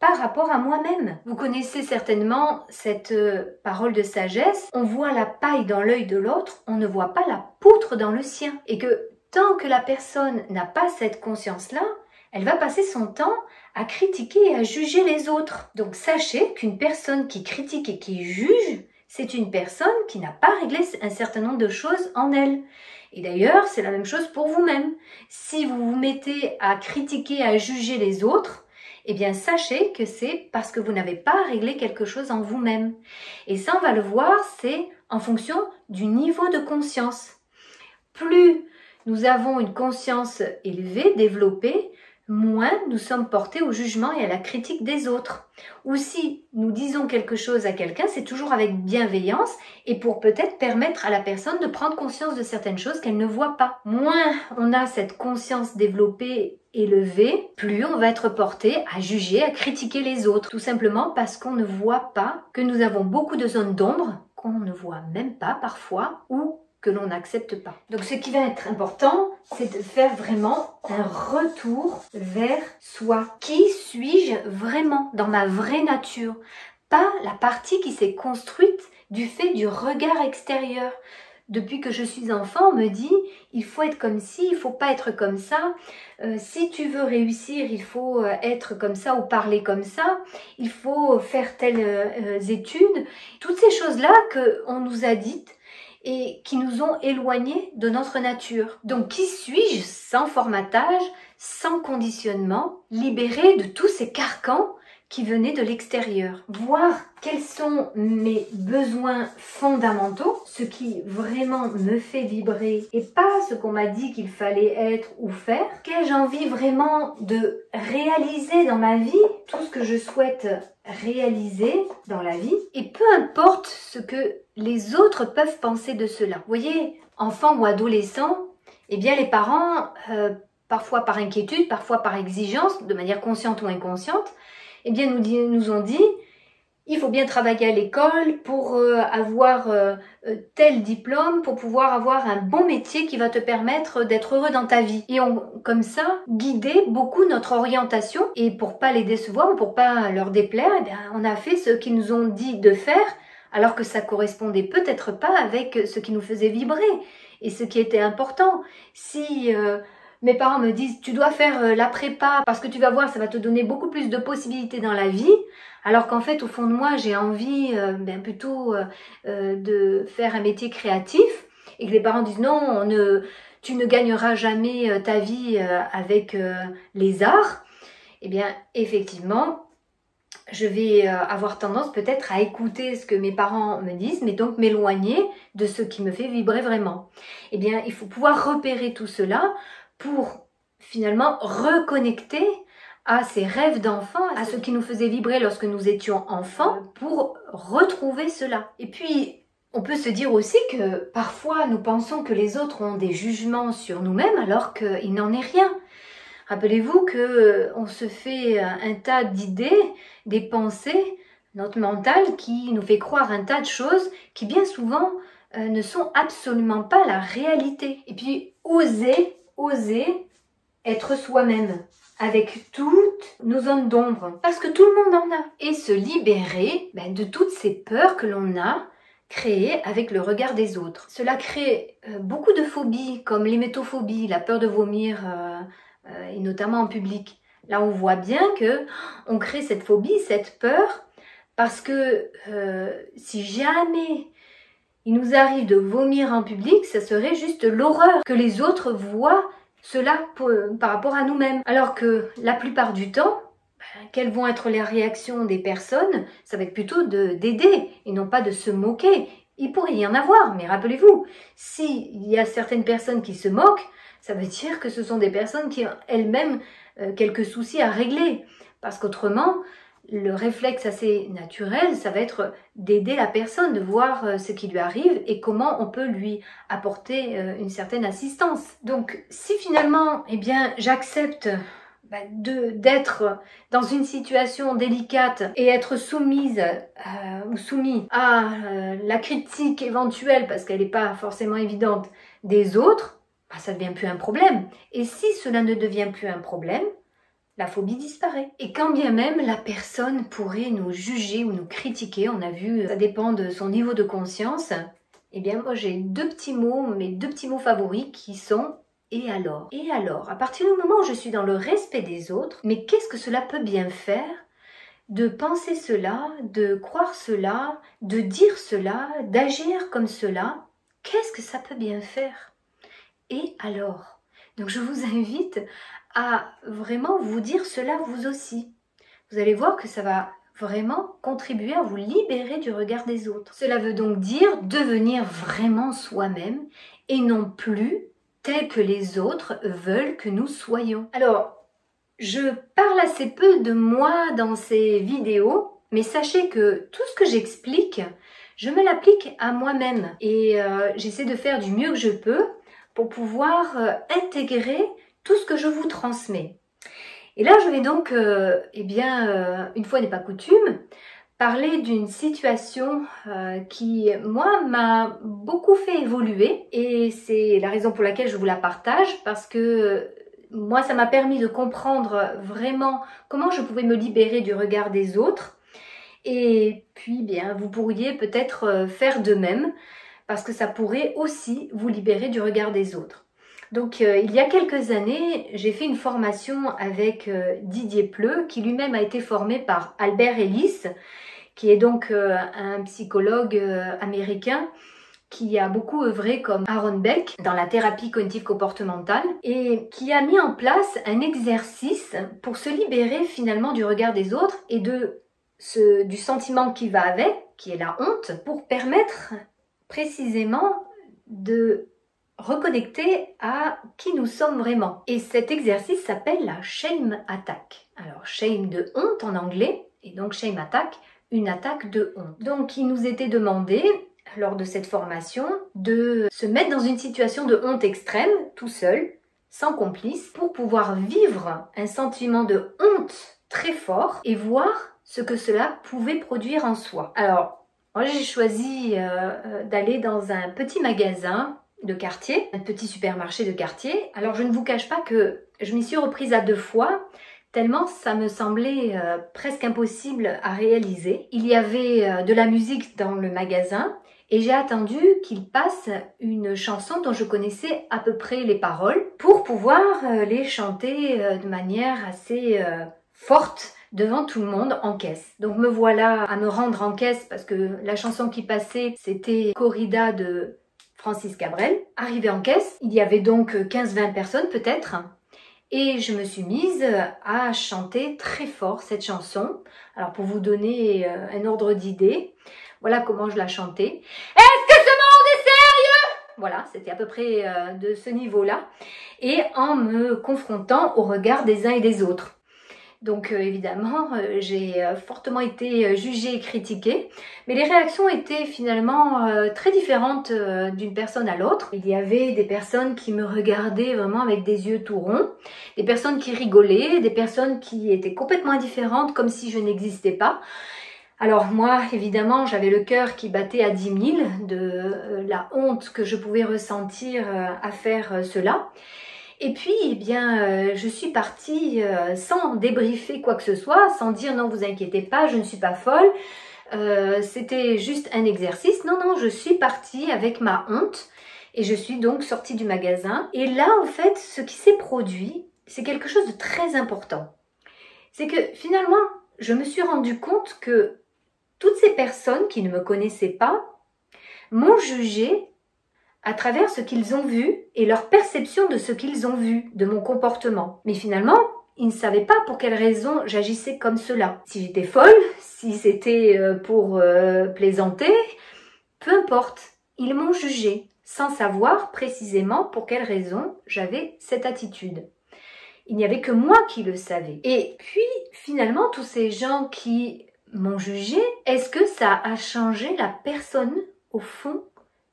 par rapport à moi-même. Vous connaissez certainement cette parole de sagesse, on voit la paille dans l'œil de l'autre, on ne voit pas la poutre dans le sien. Et que tant que la personne n'a pas cette conscience-là, Elle va passer son temps à critiquer et à juger les autres. Donc sachez qu'une personne qui critique et qui juge, c'est une personne qui n'a pas réglé un certain nombre de choses en elle. Et d'ailleurs, c'est la même chose pour vous-même. Si vous vous mettez à critiquer, à juger les autres, eh bien sachez que c'est parce que vous n'avez pas réglé quelque chose en vous-même. Et ça, on va le voir, c'est en fonction du niveau de conscience. Plus nous avons une conscience élevée, développée, moins nous sommes portés au jugement et à la critique des autres. Ou si nous disons quelque chose à quelqu'un, c'est toujours avec bienveillance et pour peut-être permettre à la personne de prendre conscience de certaines choses qu'elle ne voit pas. Moins on a cette conscience développée, élevée, plus on va être porté à juger, à critiquer les autres. Tout simplement parce qu'on ne voit pas que nous avons beaucoup de zones d'ombre, qu'on ne voit même pas parfois, ou que l'on n'accepte pas. Donc ce qui va être important, c'est de faire vraiment un retour vers soi. Qui suis-je vraiment dans ma vraie nature? Pas la partie qui s'est construite du fait du regard extérieur. Depuis que je suis enfant, on me dit il faut être comme ci, il faut pas être comme ça. Si tu veux réussir, il faut être comme ça ou parler comme ça. Il faut faire telles études. Toutes ces choses-là qu'on nous a dites et qui nous ont éloignés de notre nature. Donc qui suis-je sans formatage, sans conditionnement, libéré de tous ces carcans qui venaient de l'extérieur? Voir quels sont mes besoins fondamentaux, ce qui vraiment me fait vibrer et pas ce qu'on m'a dit qu'il fallait être ou faire. Qu'ai-je envie vraiment de réaliser dans ma vie, tout ce que je souhaite réaliser dans la vie, et peu importe ce que les autres peuvent penser de cela. Vous voyez, enfants ou adolescents, eh bien les parents, parfois par inquiétude, parfois par exigence, de manière consciente ou inconsciente, eh bien nous ont dit il faut bien travailler à l'école pour avoir tel diplôme, pour pouvoir avoir un bon métier qui va te permettre d'être heureux dans ta vie. Et on, comme ça, guidé beaucoup notre orientation. Et pour pas les décevoir ou pour pas leur déplaire, eh bien, on a fait ce qu'ils nous ont dit de faire, alors que ça correspondait peut-être pas avec ce qui nous faisait vibrer et ce qui était important. Si mes parents me disent tu dois faire la prépa parce que tu vas voir ça va te donner beaucoup plus de possibilités dans la vie, alors qu'en fait au fond de moi j'ai envie plutôt de faire un métier créatif et que les parents disent non, tu ne gagneras jamais ta vie avec les arts, eh bien effectivement je vais avoir tendance peut-être à écouter ce que mes parents me disent, mais donc m'éloigner de ce qui me fait vibrer vraiment. Eh bien il faut pouvoir repérer tout cela pour finalement reconnecter à ces rêves d'enfant, à ce qui nous faisait vibrer lorsque nous étions enfants, pour retrouver cela. Et puis, on peut se dire aussi que parfois nous pensons que les autres ont des jugements sur nous-mêmes alors qu'il n'en est rien. Rappelez-vous qu'on se fait un tas d'idées, des pensées, notre mental qui nous fait croire un tas de choses qui bien souvent ne sont absolument pas la réalité. Et puis, oser être soi-même avec toutes nos zones d'ombre, parce que tout le monde en a, et se libérer de toutes ces peurs que l'on a créées avec le regard des autres. Cela crée beaucoup de phobies comme l'hémétophobie, la peur de vomir, et notamment en public. Là on voit bien que on crée cette phobie, cette peur, parce que si jamais il nous arrive de vomir en public, ça serait juste l'horreur que les autres voient cela par rapport à nous-mêmes. Alors que la plupart du temps, quelles vont être les réactions des personnes? Ça va être plutôt d'aider et non pas de se moquer. Il pourrait y en avoir, mais rappelez-vous, s'il y a certaines personnes qui se moquent, ça veut dire que ce sont des personnes qui ont elles-mêmes quelques soucis à régler. Parce qu'autrement, le réflexe assez naturel, ça va être d'aider la personne, de voir ce qui lui arrive et comment on peut lui apporter une certaine assistance. Donc, si finalement, eh bien, j'accepte d'être dans une situation délicate et être soumise ou soumis à la critique éventuelle, parce qu'elle n'est pas forcément évidente, des autres, ça ne devient plus un problème. Et si cela ne devient plus un problème, la phobie disparaît. Et quand bien même la personne pourrait nous juger ou nous critiquer, on a vu, ça dépend de son niveau de conscience, eh bien moi j'ai deux petits mots, mes deux petits mots favoris qui sont et alors? Et alors? À partir du moment où je suis dans le respect des autres, mais qu'est-ce que cela peut bien faire de penser cela, de croire cela, de dire cela, d'agir comme cela? Qu'est-ce que ça peut bien faire? Et alors? Donc je vous invite à vraiment vous dire cela vous aussi. Vous allez voir que ça va vraiment contribuer à vous libérer du regard des autres. Cela veut donc dire devenir vraiment soi-même et non plus tel que les autres veulent que nous soyons. Alors, je parle assez peu de moi dans ces vidéos, mais sachez que tout ce que j'explique, je me l'applique à moi-même et j'essaie de faire du mieux que je peux pour pouvoir intégrer tout ce que je vous transmets. Et là, je vais donc, une fois n'est pas coutume, parler d'une situation qui, moi, m'a beaucoup fait évoluer. Et c'est la raison pour laquelle je vous la partage, parce que moi, ça m'a permis de comprendre vraiment comment je pouvais me libérer du regard des autres. Et puis, bien, vous pourriez peut-être faire de même, parce que ça pourrait aussi vous libérer du regard des autres. Donc, il y a quelques années, j'ai fait une formation avec Didier Pleu, qui lui-même a été formé par Albert Ellis, qui est donc un psychologue américain qui a beaucoup œuvré comme Aaron Beck dans la thérapie cognitive comportementale et qui a mis en place un exercice pour se libérer finalement du regard des autres et du sentiment qui va avec, qui est la honte, pour permettre précisément de reconnecter à qui nous sommes vraiment. Et cet exercice s'appelle la shame attack. Alors shame de honte en anglais et donc shame attack, une attaque de honte. Donc il nous était demandé lors de cette formation de se mettre dans une situation de honte extrême, tout seul, sans complice, pour pouvoir vivre un sentiment de honte très fort et voir ce que cela pouvait produire en soi. Alors, moi j'ai choisi d'aller dans un petit magasin de quartier, un petit supermarché de quartier. Alors je ne vous cache pas que je m'y suis reprise à 2 fois, tellement ça me semblait presque impossible à réaliser. Il y avait de la musique dans le magasin et j'ai attendu qu'il passe une chanson dont je connaissais à peu près les paroles pour pouvoir les chanter de manière assez forte devant tout le monde en caisse. Donc me voilà à me rendre en caisse parce que la chanson qui passait c'était Corrida de Francis Cabrel. Arrivée en caisse, il y avait donc 15-20 personnes peut-être. Et je me suis mise à chanter très fort cette chanson. Alors pour vous donner un ordre d'idée, voilà comment je la chantais. Est-ce que ce monde est sérieux? Voilà, c'était à peu près de ce niveau-là. Et en me confrontant au regard des uns et des autres. Donc évidemment, j'ai fortement été jugée et critiquée, mais les réactions étaient finalement très différentes d'une personne à l'autre. Il y avait des personnes qui me regardaient vraiment avec des yeux tout ronds, des personnes qui rigolaient, des personnes qui étaient complètement indifférentes comme si je n'existais pas. Alors moi, évidemment, j'avais le cœur qui battait à 10 000 de la honte que je pouvais ressentir à faire cela. Et puis, eh bien, je suis partie sans débriefer quoi que ce soit, sans dire non, vous inquiétez pas, je ne suis pas folle. C'était juste un exercice. Non, non, je suis partie avec ma honte et je suis donc sortie du magasin. Et là, en fait, ce qui s'est produit, c'est quelque chose de très important. C'est que finalement, je me suis rendu compte que toutes ces personnes qui ne me connaissaient pas m'ont jugée à travers ce qu'ils ont vu et leur perception de ce qu'ils ont vu, de mon comportement. Mais finalement, ils ne savaient pas pour quelle raison j'agissais comme cela. Si j'étais folle, si c'était pour plaisanter, peu importe. Ils m'ont jugée sans savoir précisément pour quelle raison j'avais cette attitude. Il n'y avait que moi qui le savais. Et puis, finalement, tous ces gens qui m'ont jugée, est-ce que ça a changé la personne au fond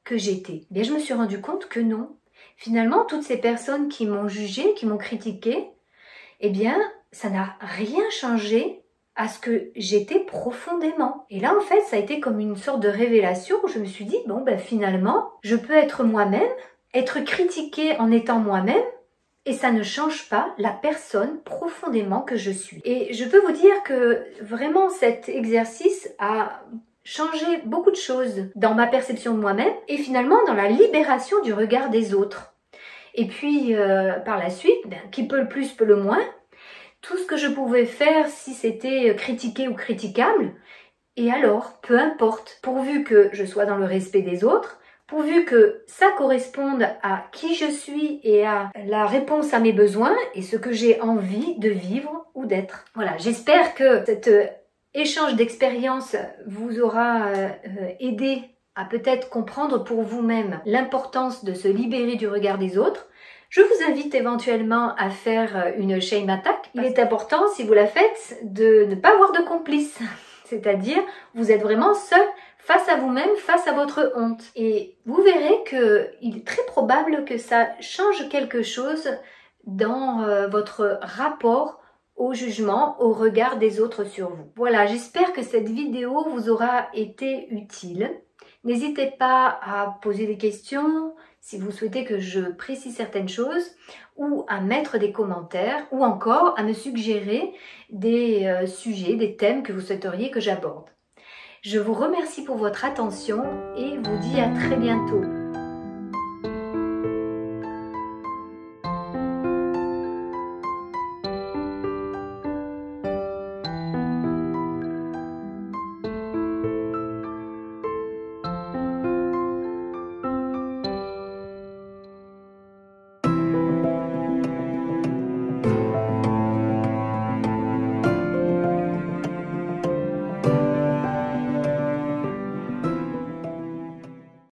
que j'étais? Eh bien, je me suis rendu compte que non. Finalement, toutes ces personnes qui m'ont jugée, qui m'ont critiquée, eh bien, ça n'a rien changé à ce que j'étais profondément. Et là, en fait, ça a été comme une sorte de révélation où je me suis dit, bon, ben finalement, je peux être moi-même, être critiquée en étant moi-même, et ça ne change pas la personne profondément que je suis. Et je peux vous dire que vraiment cet exercice a changé beaucoup de choses dans ma perception de moi-même et finalement dans la libération du regard des autres. Et puis par la suite, qui peut le plus peut le moins, tout ce que je pouvais faire si c'était critiqué ou critiquable, et alors, peu importe, pourvu que je sois dans le respect des autres, pourvu que ça corresponde à qui je suis et à la réponse à mes besoins et ce que j'ai envie de vivre ou d'être. Voilà, j'espère que cet échange d'expériences vous aura aidé à peut-être comprendre pour vous-même l'importance de se libérer du regard des autres. Je vous invite éventuellement à faire une shame attack. Il est important, si vous la faites, de ne pas avoir de complice. C'est-à-dire, vous êtes vraiment seul face à vous-même, face à votre honte. Et vous verrez qu'il est très probable que ça change quelque chose dans votre rapport au jugement, au regard des autres sur vous. Voilà, j'espère que cette vidéo vous aura été utile. N'hésitez pas à poser des questions si vous souhaitez que je précise certaines choses, ou à mettre des commentaires, ou encore à me suggérer des sujets, des thèmes que vous souhaiteriez que j'aborde. Je vous remercie pour votre attention et vous dis à très bientôt.